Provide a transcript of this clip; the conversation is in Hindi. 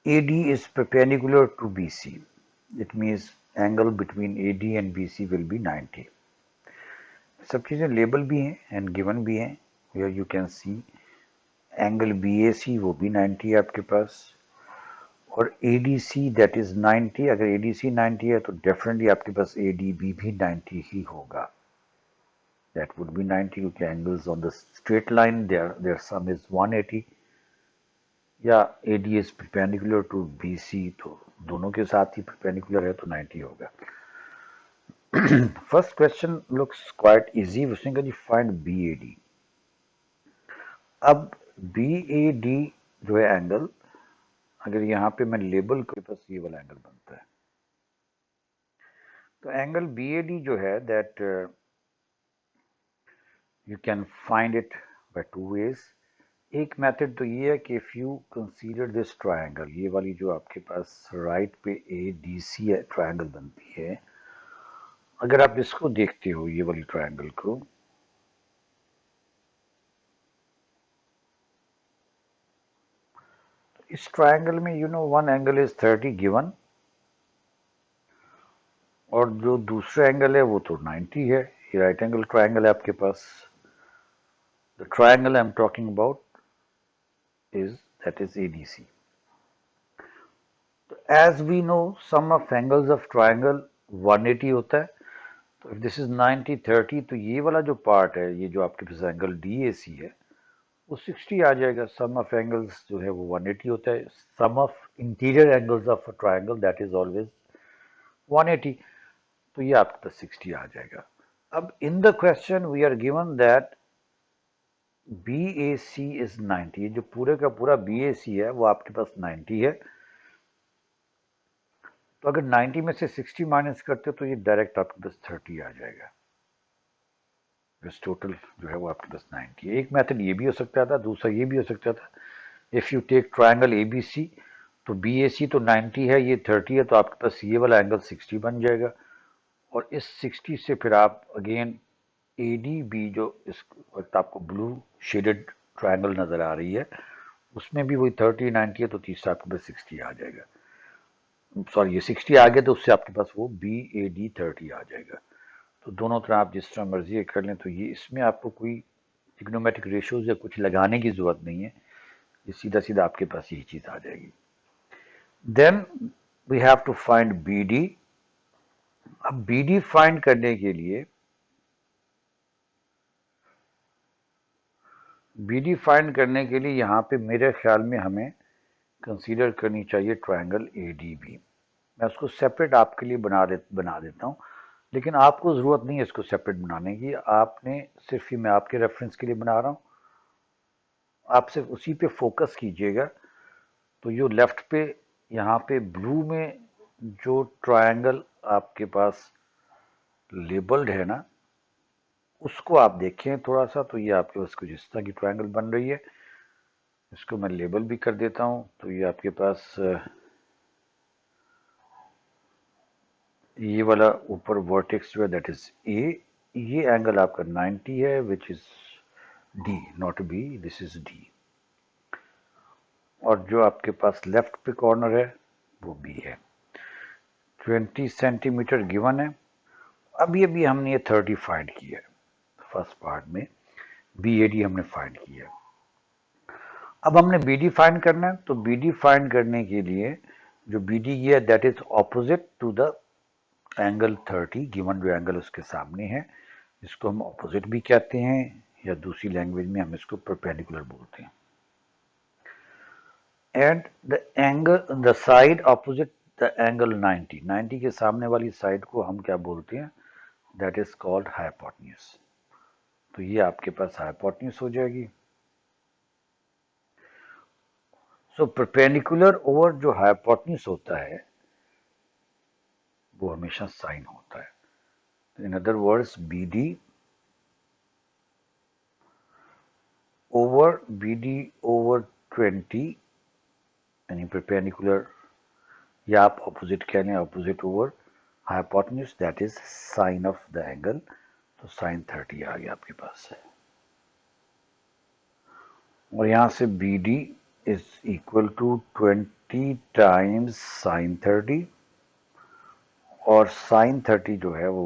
AD is perpendicular to BC. It means angle between AD and BC will be 90. सब चीज़ें लेबल भी हैं एंड गिवन भी हैं. Here you can see angle BAC वो भी 90 है आपके पास, और ADC दैट इज 90. अगर ADC 90 है तो डेफिनेटली आपके पास ADB भी 90 ही होगा. That would be 90 क्योंकि angles on the straight line their sum is 180. या AD is perpendicular to BC, तो दोनों के साथ ही perpendicular है तो 90 होगा. First question looks quite easy. उसने कहा जी फाइंड BAD. अब BAD जो है एंगल, अगर यहाँ पे मैं लेबल के पास ये वाला एंगल बनता है, तो एंगल BAD जो है that you can find it by two ways. एक मेथड तो ये है कि if you consider this triangle, ये वाली जो आपके पास राइट पे ADC ट्रायंगल बनती है, अगर आप इसको देखते हो ये वाली ट्रायंगल को, तो इस ट्रायंगल में you know one angle is 30 given, और जो दूसरा एंगल है वो तो 90 है. ये राइट एंगल ट्रायंगल है आपके पास. The triangle I am talking about is that is ADC. तो as we know sum of angles of triangle 180 होता है. तो if this is 90 30, तो ये वाला जो पार्ट है, ये जो आपके पास एंगल DAC है वो 60 आ जाएगा. सम ऑफ एंगल्स जो है वो 180 होता है. Sum of interior angles of a triangle that is always 180. तो ये आपके पास 60 आ जाएगा. अब in the question we are given that BAC is 90. जो पूरे का पूरा BAC है वो आपके पास 90 है. तो अगर 90 में से 60 माइनस करते हो तो ये डायरेक्ट आपके पास 30 आ जाएगा. बस टोटल जो है वो आपके पास 90 है. एक मेथड ये भी हो सकता था, दूसरा ये भी हो सकता था. If you take triangle ABC, तो BAC तो 90 है, ये 30 है, तो आपके पास ये वाला एंगल 60 बन जाएगा. और इस 60 से फिर आप अगेन ADB जो इस वक्त आपको ब्लू शेडेड ट्रायंगल नज़र आ रही है, उसमें भी वही 30 90 है, तो तीसरा आपके पास 60 आ जाएगा. सॉरी, ये 60 आ गया तो उससे आपके पास वो BAD 30 आ जाएगा. तो दोनों तरह आप जिस तरह मर्जी कर लें. तो ये इसमें आपको कोई ट्रिग्नोमेट्रिक रेशियोज या कुछ लगाने की ज़रूरत नहीं है. ये सीधा सीधा आपके पास यही चीज़ आ जाएगी. Then we have to find BD. अब BD फाइंड करने के लिए यहाँ पे मेरे ख्याल में हमें कंसीडर करनी चाहिए ट्रायंगल ADB. मैं उसको सेपरेट आपके लिए बना देता हूँ, लेकिन आपको ज़रूरत नहीं है इसको सेपरेट बनाने की. आपने सिर्फ ही, मैं आपके रेफरेंस के लिए बना रहा हूँ, आप सिर्फ उसी पे फोकस कीजिएगा. तो जो लेफ्ट पे यहाँ पे ब्लू में जो ट्रायंगल आपके पास लेबल्ड है ना, उसको आप देखें थोड़ा सा. तो ये आपके पास कुछ इस तरह की ट्रायंगल बन रही है. इसको मैं लेबल भी कर देता हूँ. तो ये आपके पास ये वाला ऊपर वर्टेक्स जो है दैट इज A. ये एंगल आपका 90 है which is D, not B, this is D. और जो आपके पास लेफ्ट पे कॉर्नर है वो B है. 20 सेंटीमीटर गिवन है. अभी हमने ये 30 फाइंड किया है फर्स्ट पार्ट में. BAD हमने फाइंड किया. अब हमने BD फाइंड करना है. तो BD फाइंड करने के लिए जो BD ये है that is opposite to the angle 30 given. जो एंगल उसके सामने है इसको हम ऑपोजिट भी कहते हैं, या दूसरी लैंग्वेज में हम इसको परपेंडिकुलर बोलते हैं. And the angle the side opposite the angle 90 के सामने वाली साइड को हम क्या बोलते हैं, दैट इज कॉल्ड हाइपोटेन्यूज. तो ये आपके पास हाइपोटेन्यूज हो जाएगी. सो परपेंडिकुलर ओवर जो हाइपोटेन्यूज होता है वो हमेशा साइन होता है. In other words BD over BD over 20 यानी परपेंडिकुलर, या आप ऑपोजिट कह लें, opposite over hypotenuse that is sine of the angle. तो साइन 30 आ गया आपके पास. और यहाँ से BD is equal to 20 30 times sine 30 और साइन 30 जो है वो